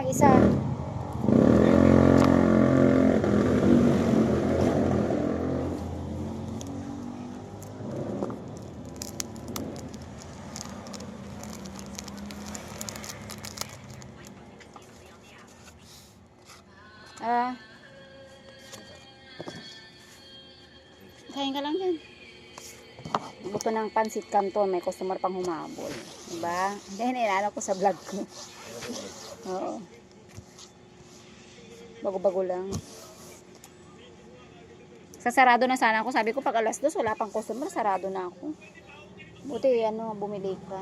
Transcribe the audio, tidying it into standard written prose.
isa. Kain ka lang dyan. Gusto ng pansit canton, may customer pang humabol. Diba? Hindi, inaalala ko sa vlog ko. Oo. Bago-bago lang. Sasarado na sana ako. Sabi ko pag alas 2, wala pang customer, sarado na ako. Buti, bumili ka.